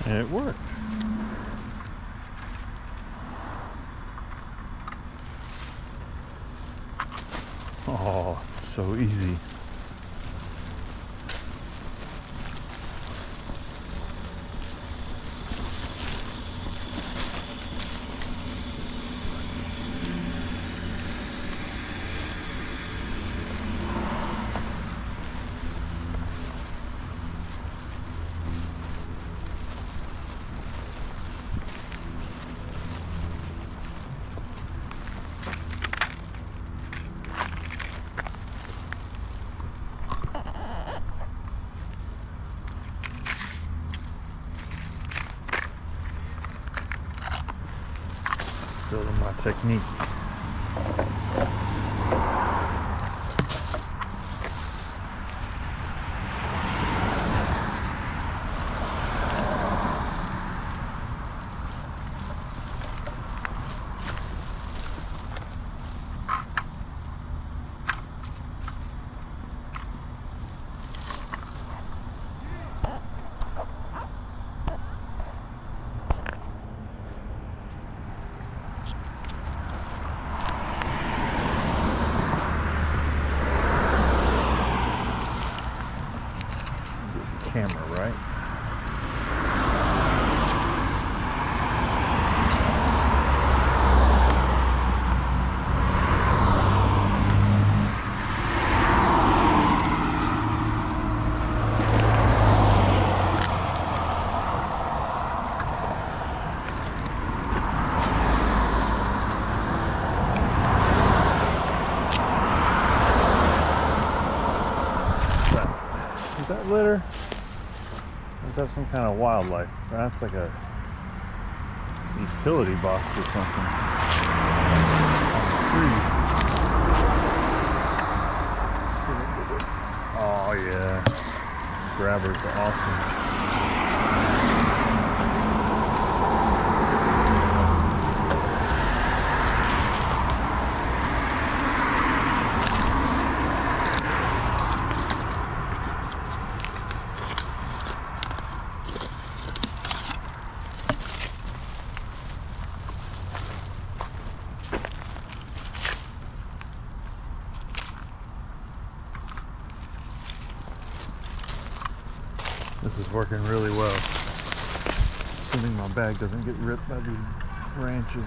And it worked. Oh, it's so easy. Building my technique. Camera, right? Is that litter? Or is that some kind of wildlife? That's like a utility box or something on the tree. Oh yeah, grabbers are awesome. This is working really well. Assuming my bag doesn't get ripped by these branches.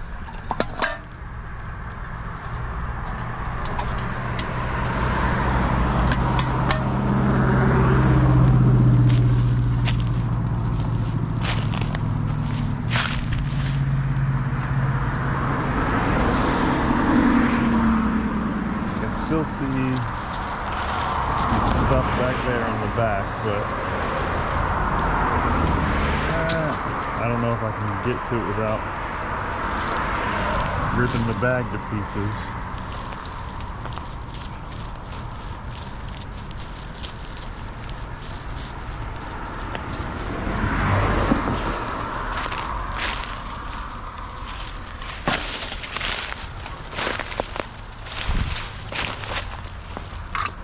You can still see stuff back there on the back, but I don't know if I can get to it without ripping the bag to pieces.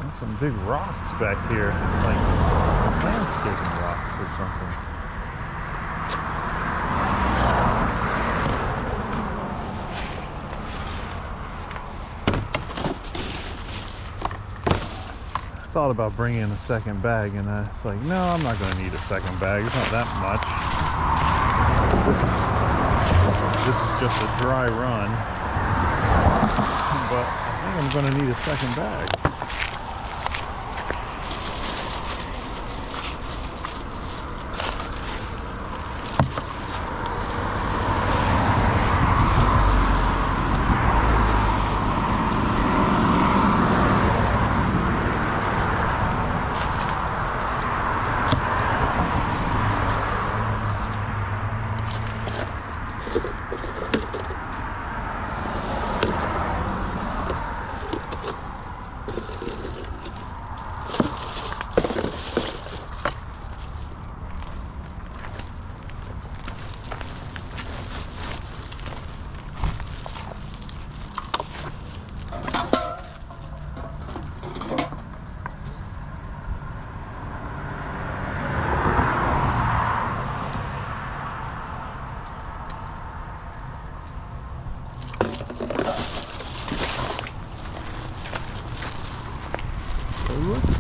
There's some big rocks back here, like landscaping rocks or something. Thought about bringing in a second bag, and I was like, no, I'm not going to need a second bag. It's not that much. This is just a dry run, but I think I'm going to need a second bag.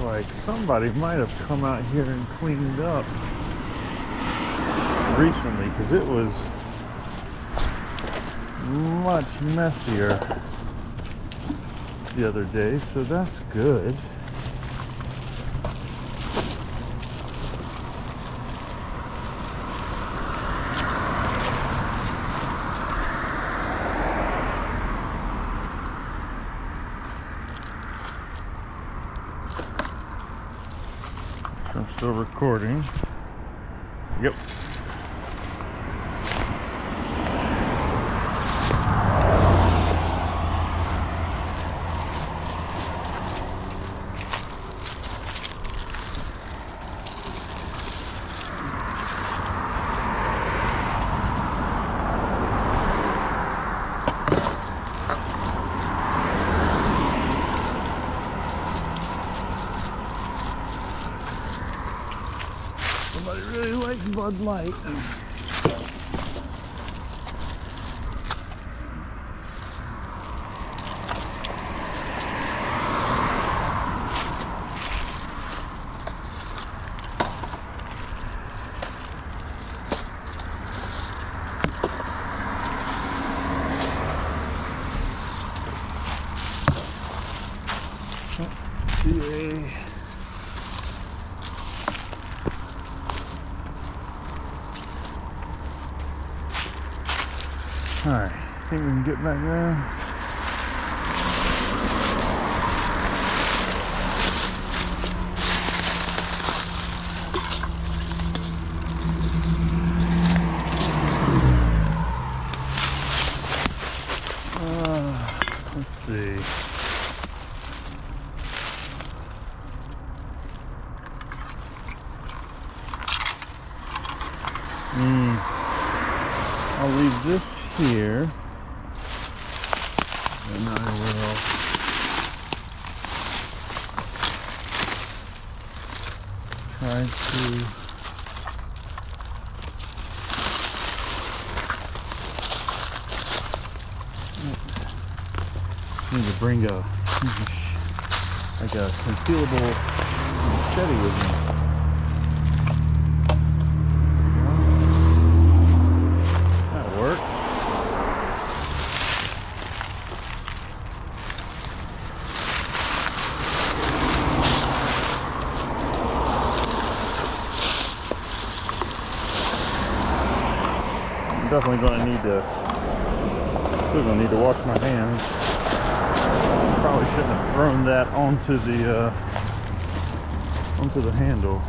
like somebody might have come out here and cleaned up recently, because it was much messier the other day, so that's good. I'm still recording. Yep. Somebody really likes Bud Light. Alright, I think we can get back there. Let's see. I'll leave this here, and I will try to need to bring a like a concealable machete with me. That'll work. I'm definitely going to need to, still going to need to wash my hands. Probably shouldn't have thrown that onto the handle.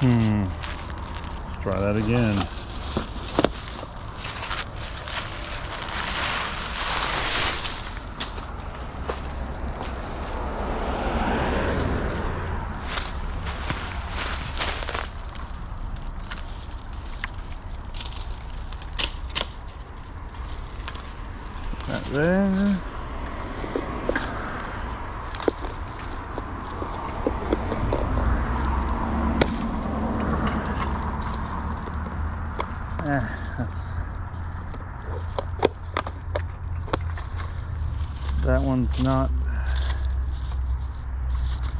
Let's try that again. That there. That one's not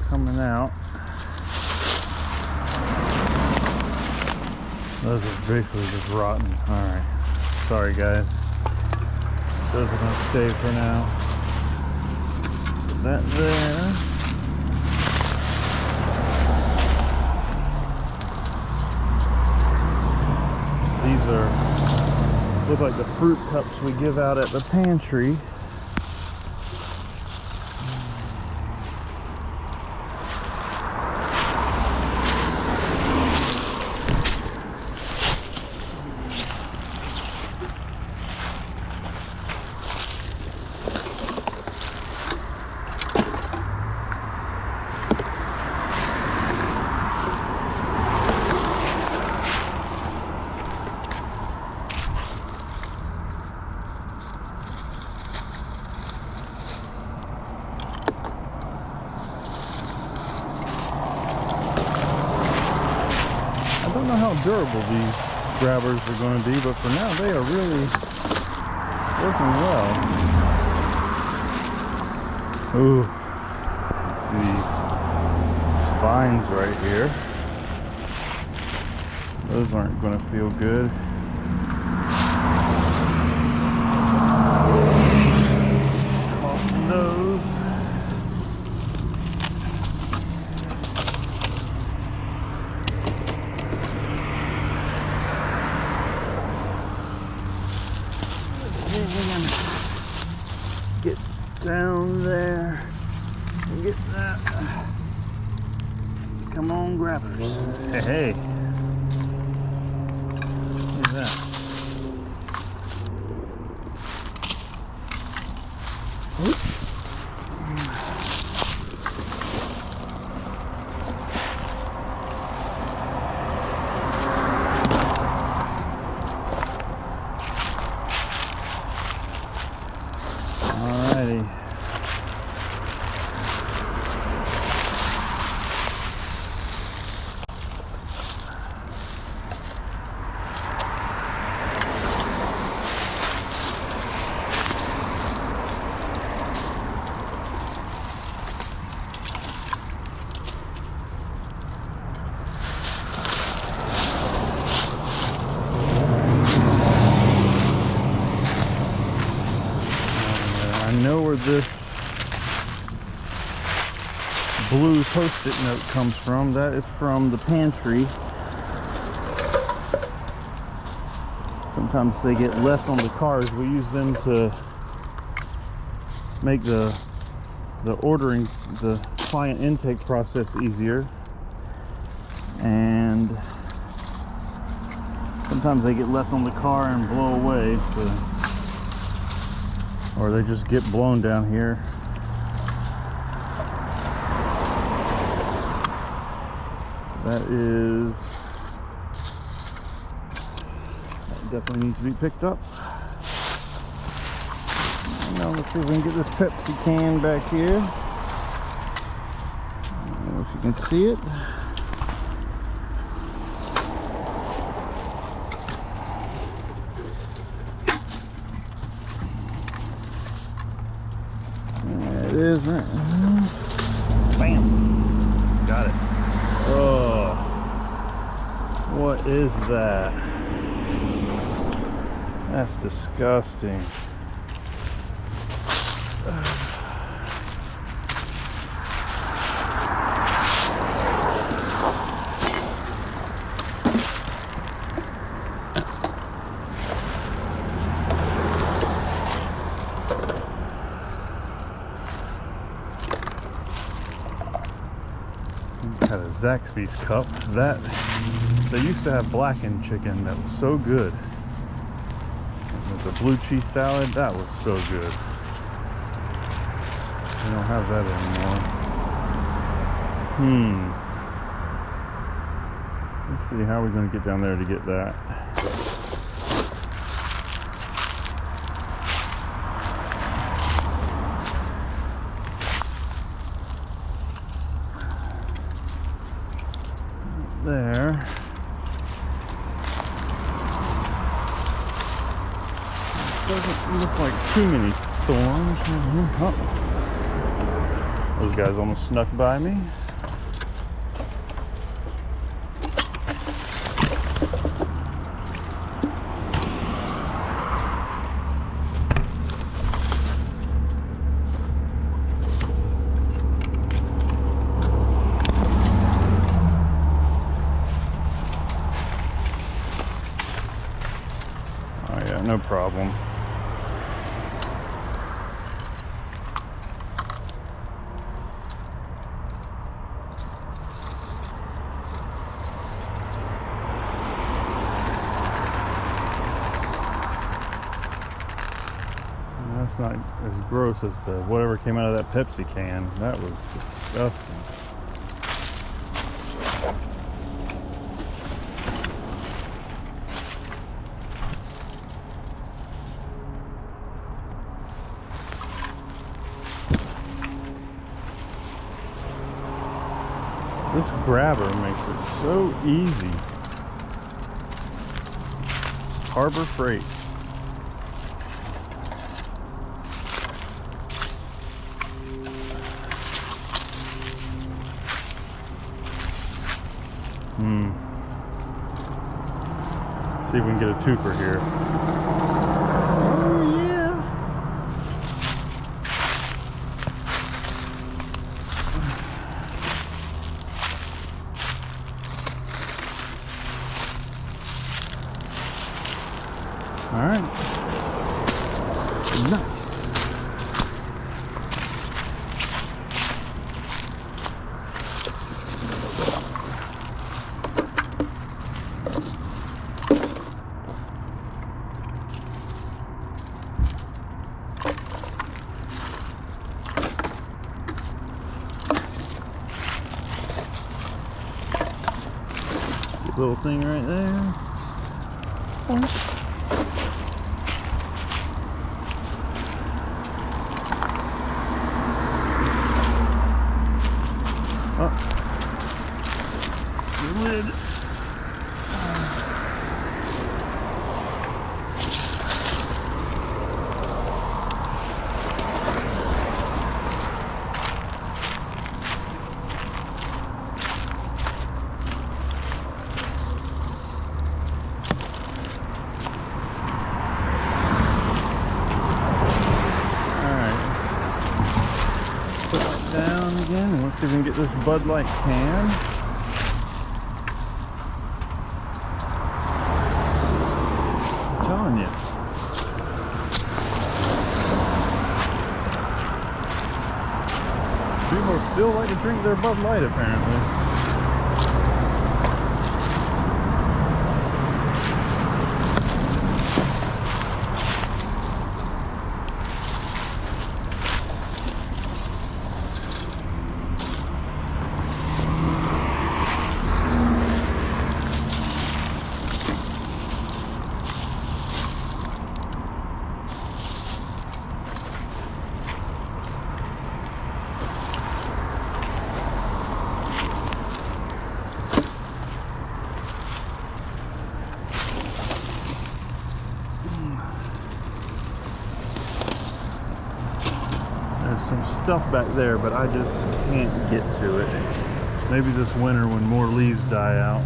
coming out. Those are basically just rotten. Alright. Sorry guys. Those are going to stay for now. Put that there. These look like the fruit cups we give out at the pantry. I don't know how durable these grabbers are going to be, but for now they are really working well. Ooh, these vines right here. Those aren't going to feel good. Off the nose. Let's see if we can get down there and get that. Come on, grabbers. Hey, hey. Look at that. Oops. Alrighty. I know where this blue post-it note comes from. That is from the pantry. Sometimes they get left on the cars. We use them to make the ordering, the client intake process easier. And sometimes they get left on the car and blow away. So, or they just get blown down here. So that definitely needs to be picked up. Now let's see if we can get this Pepsi can back here. I don't know if you can see it. It is right. Bam! Got it. Oh, what is that? That's disgusting. Had a Zaxby's cup. That they used to have blackened chicken that was so good. With the blue cheese salad, that was so good. We don't have that anymore. Let's see how we're going to get down there to get that. There. Doesn't look like too many thorns. Oh. Those guys almost snuck by me. Oh yeah, no problem. That's not as gross as the whatever came out of that Pepsi can. That was disgusting. This grabber makes it so easy. Harbor Freight. See if we can get a twofer here. Oh yeah. All right. Nice. Little thing right there. Oh, the lid. Again, and let's see if we can get this Bud Light can. I'm telling you. People still like to drink their Bud Light, apparently. Some stuff back there, but I just can't get to it. Maybe this winter when more leaves die out.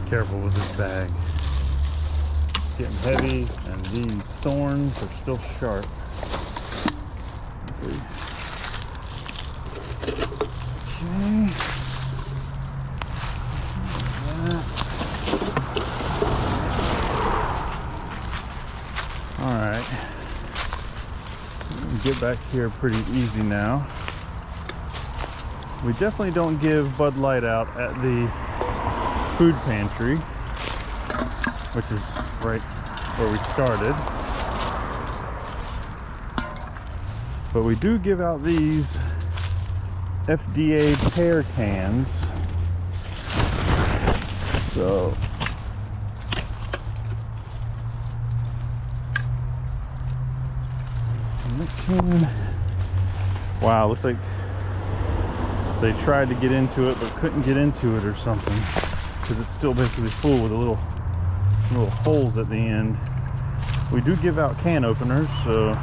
Careful with this bag. It's getting heavy and these thorns are still sharp. Okay. Alright. Get back here pretty easy now. We definitely don't give Bud Light out at the food pantry, which is right where we started, but we do give out these FDA pear cans. So wow, looks like they tried to get into it but couldn't get into it or something, because it's still basically full with a little holes at the end. We do give out can openers, so not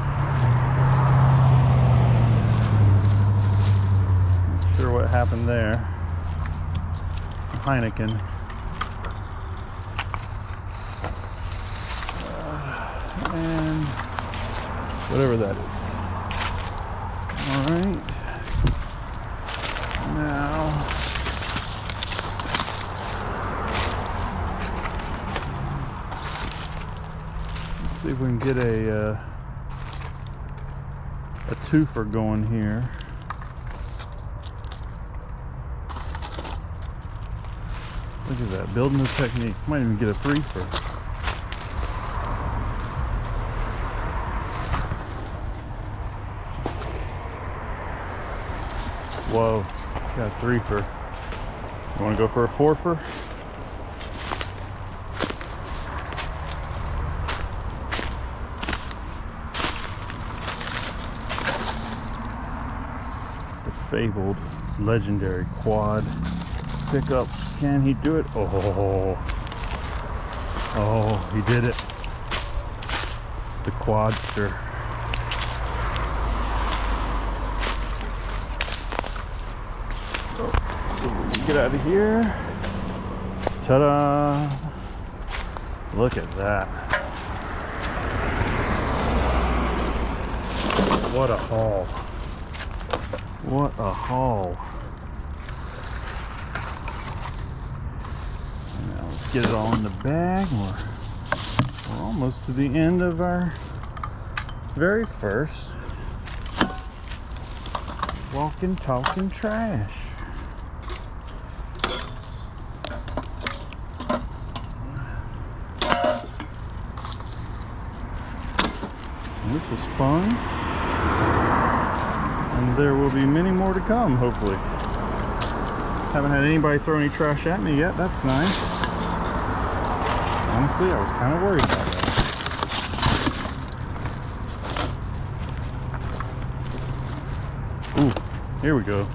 sure what happened there. Heineken. And whatever that is. All right. Now see if we can get a twofer going here. Look at that, building the technique. Might even get a threefer. Whoa, got a threefer. You want to go for a fourfer? fabled, legendary quad pickup. Can he do it? Oh, he did it. The Quadster. So we can get out of here. Ta-da! Look at that. What a haul. What a haul. Now let's get it all in the bag. We're almost to the end of our very first Walkin'Talkin'Trash. This was fun, and there will be many more to come, hopefully. Haven't had anybody throw any trash at me yet. That's nice. Honestly, I was kind of worried about that. Ooh, here we go.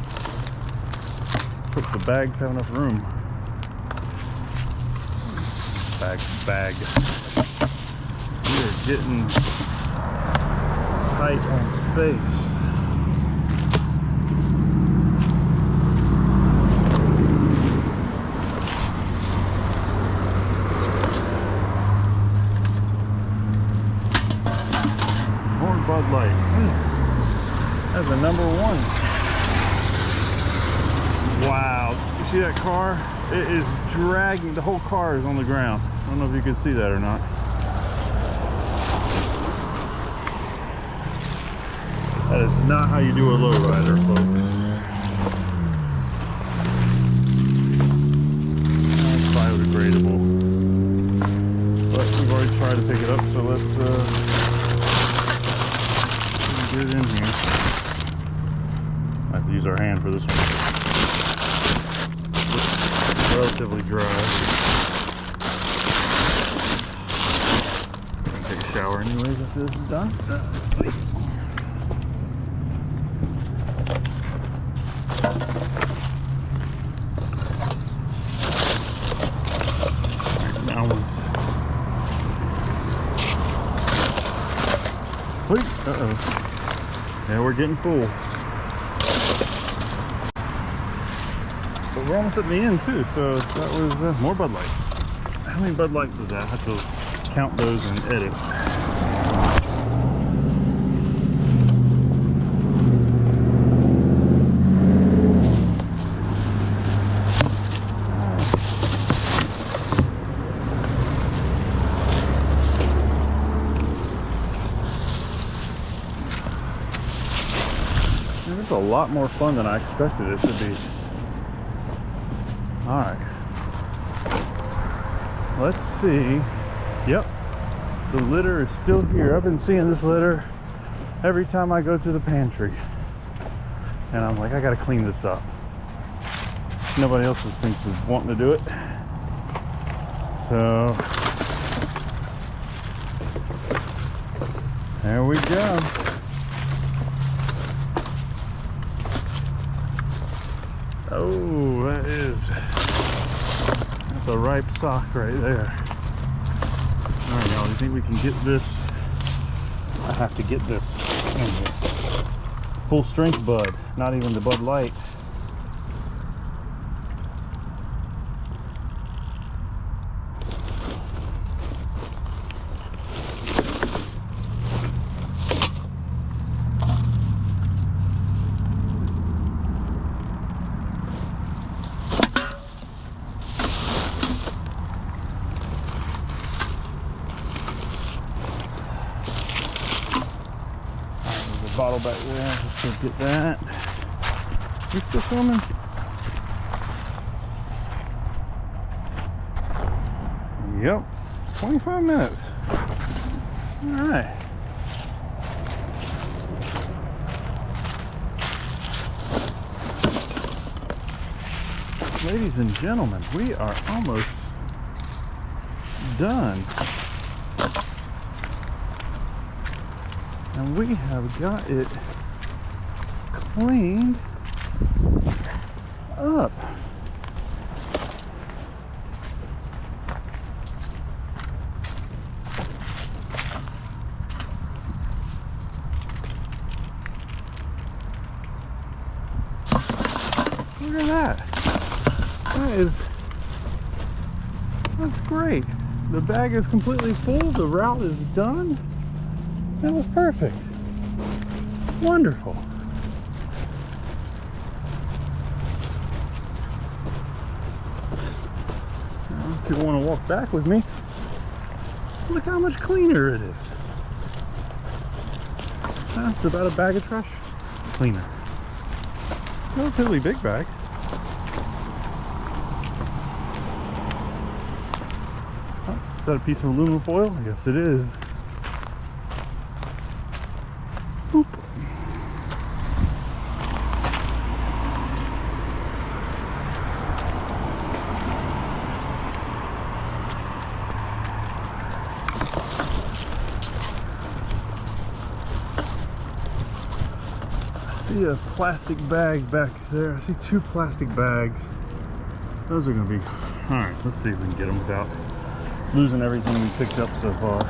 Hope the bags have enough room. Bag. We are getting tight on space. More Bud Light. That's the number one. Wow, you see that car? It is dragging, the whole car is on the ground. I don't know if you can see that or not. That is not how you do a lowrider, folks. That's biodegradable. But we've already tried to pick it up, so let's get it in here. I have to use our hand for this one. It's relatively dry. I'm gonna take a shower anyways after this is done. Uh-oh. Yeah, we're getting full. But we're almost at the end too, so that was more Bud Light. How many Bud Lights is that? I have to count those and edit. It's a lot more fun than I expected it to be. Alright. Let's see. Yep. The litter is still here. I've been seeing this litter every time I go to the pantry. And I'm like, I gotta clean this up. Nobody else thinks is wanting to do it. So there we go. Oh, that's a ripe sock right there. All right, y'all, do you think we can get this? I have to get this in here. Full strength Bud, not even the Bud Light. Bottle back there, let's go get that. You still filming? Yep, 25 minutes. All right. Ladies and gentlemen, we are almost done. And we have got it cleaned Look at that. That's great. The bag is completely full. The route is done. That was perfect. Wonderful. Now, if you want to walk back with me, look how much cleaner it is. It's about a bag of trash cleaner. Relatively big bag. Oh, is that a piece of aluminum foil? Yes, it is. Boop. I see a plastic bag back there. I see 2 plastic bags. Those are going to be... Alright, let's see if we can get them without losing everything we picked up so far.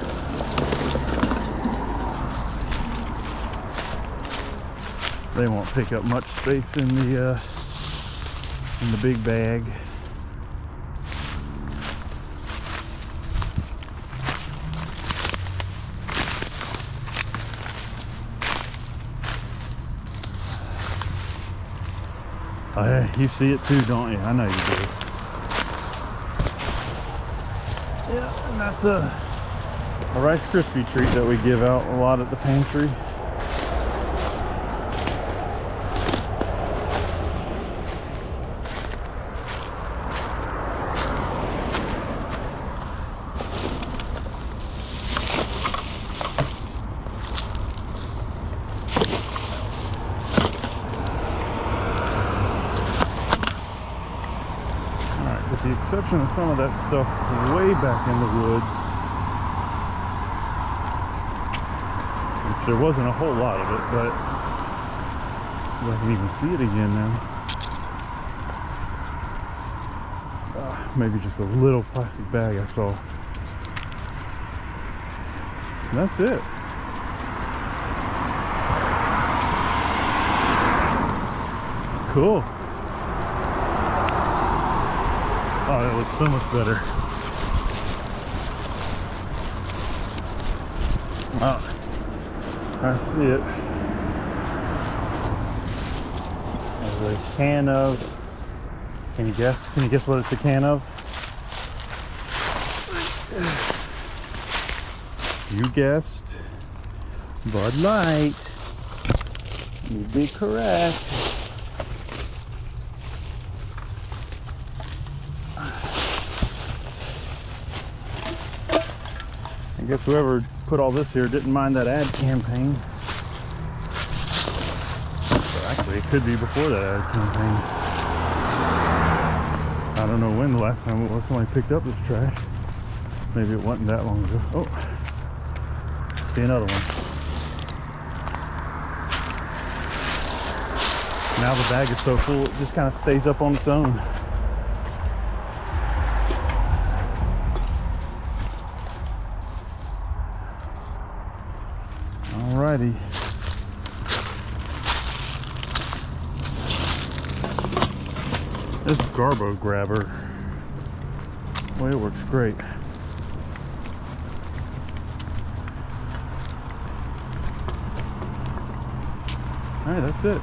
They won't take up much space in the big bag. Oh, you see it too, don't you? I know you do. Yeah, and that's a Rice Krispie treat that we give out a lot at the pantry. With the exception of some of that stuff way back in the woods, which there wasn't a whole lot of it, but I can even see it again now. Maybe just a little plastic bag I saw. And that's it. Cool. Oh, that looks so much better. Oh, I see it. There's a can of... Can you guess? Can you guess what it's a can of? You guessed. Bud Light. You'd be correct. I guess whoever put all this here didn't mind that ad campaign. But actually, it could be before that ad campaign. I don't know when the last time it was somebody picked up this trash. Maybe it wasn't that long ago. Oh, see another one. Now the bag is so full, it just kind of stays up on its own. Alrighty. This Garbo grabber, boy, it works great. Alright, that's it.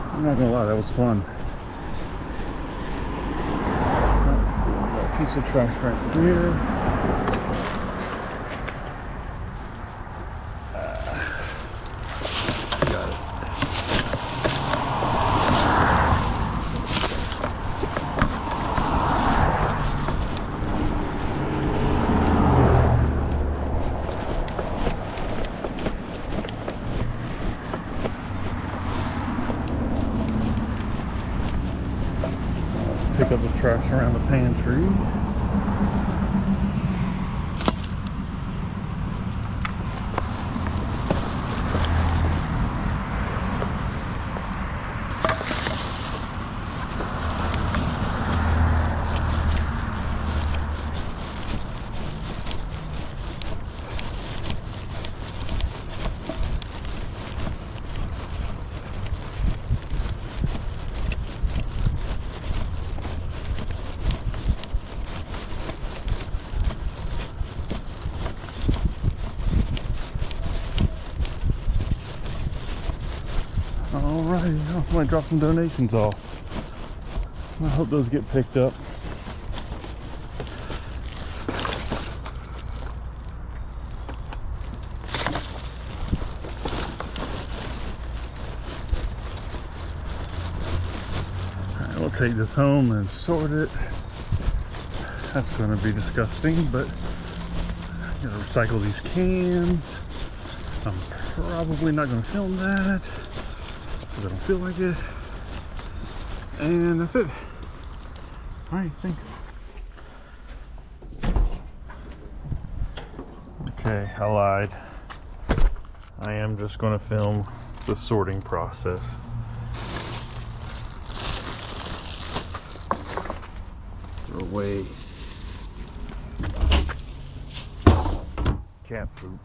I'm not gonna lie, that was fun. Let's see, we got a piece of trash right here. Got it. pick up the trash around the pantry. Alrighty, now somebody dropped some donations off. I hope those get picked up. Alright, we'll take this home and sort it. That's going to be disgusting, but I'm going to recycle these cans. I'm probably not going to film that. I don't feel like it. And that's it. Alright, thanks. Okay, I lied. I am just going to film the sorting process. Throw away cat poop.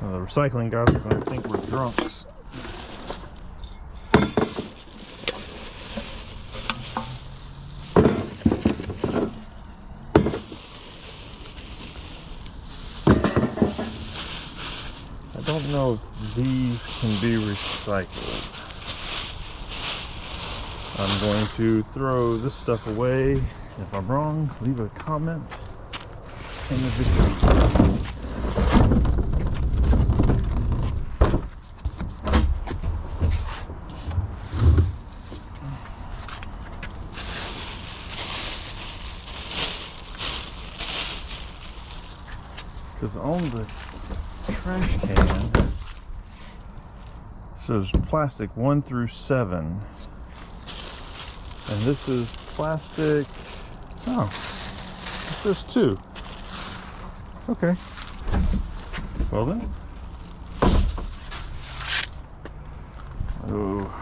The recycling guys are going to think we're drunks. I don't know if these can be recycled. I'm going to throw this stuff away. If I'm wrong, leave a comment in the video. Because on the trash can says plastic 1 through 7, and this is plastic. Oh, it's this too. Okay. Well then. Oh.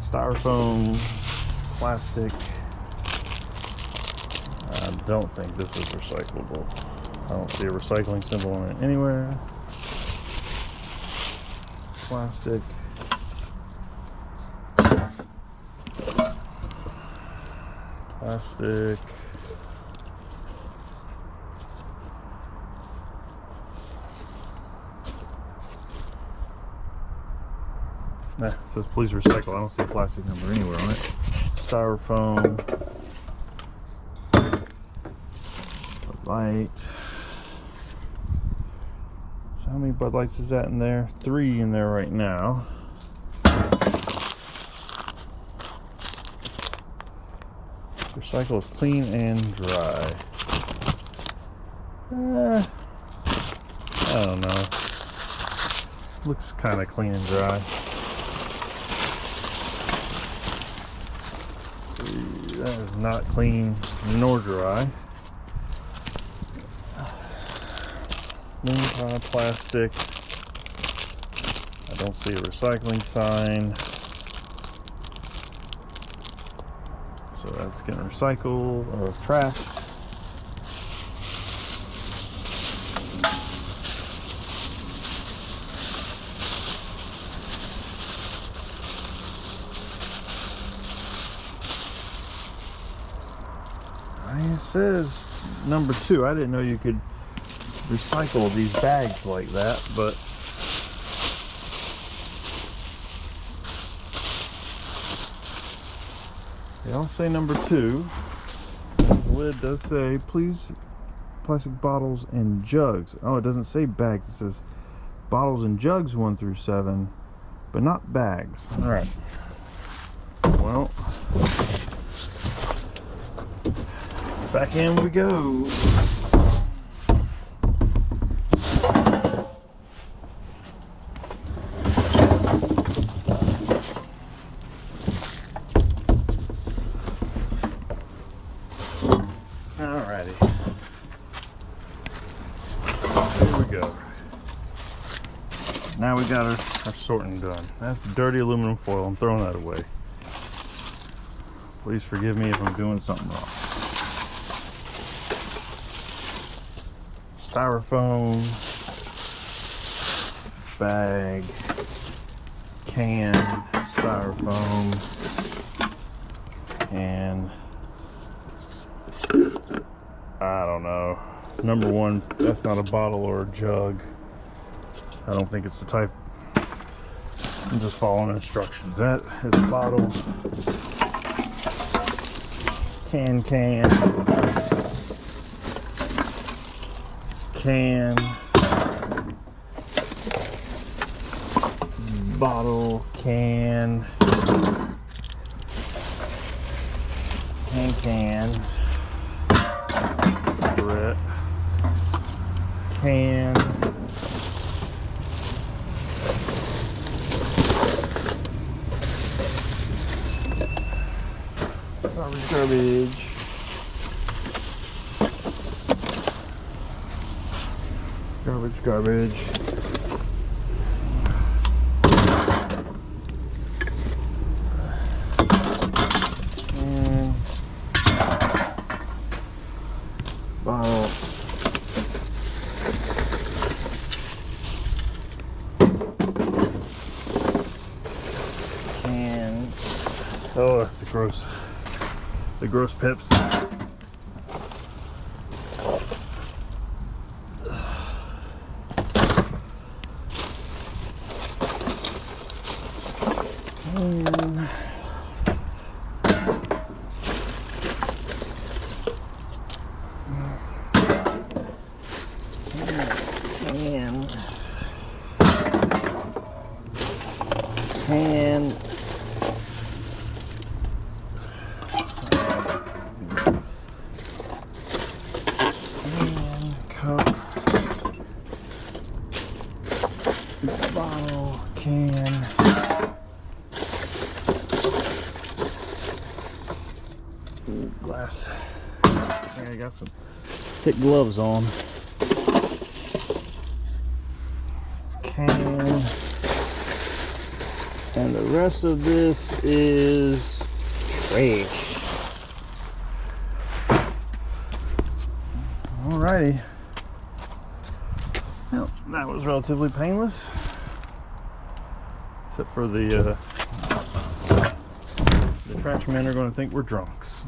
Styrofoam, plastic. I don't think this is recyclable. I don't see a recycling symbol on it anywhere. Plastic. Plastic. Nah, it says please recycle. I don't see a plastic number anywhere on it. Styrofoam. Bud Light. So how many Bud Lights is that in there? 3 in there right now. Recycle is clean and dry. I don't know. Looks kind of clean and dry. That is not clean nor dry. Moon pie plastic. I don't see a recycling sign. So that's getting recycled or trashed. It says number 2. I didn't know you could recycle these bags like that, but They all say number 2. The lid does say, please, plastic bottles and jugs. Oh, it doesn't say bags. It says bottles and jugs 1 through 7, but not bags. All right. Well, back in we go. Alrighty. Here we go. Now we got our sorting done. That's dirty aluminum foil. I'm throwing that away. Please forgive me if I'm doing something wrong. Styrofoam, bag, can, styrofoam, and I don't know. Number 1, that's not a bottle or a jug. I don't think it's the type. I'm just following instructions. That is a bottle. Can, bottle, can, cigarette, can, garbage, garbage. And bottle. Can. Oh, that's the gross pips. And cup, bottle, can, glass. I got some thick gloves on. Can. And the rest of this is trash. Alrighty. Well, that was relatively painless. Except for the trash men are going to think we're drunks.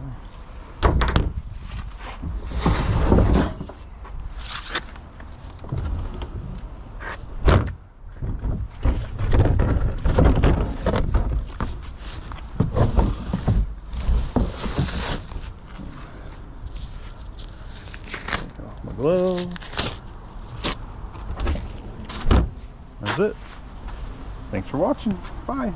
Gloves. That's it. Thanks for watching. Bye.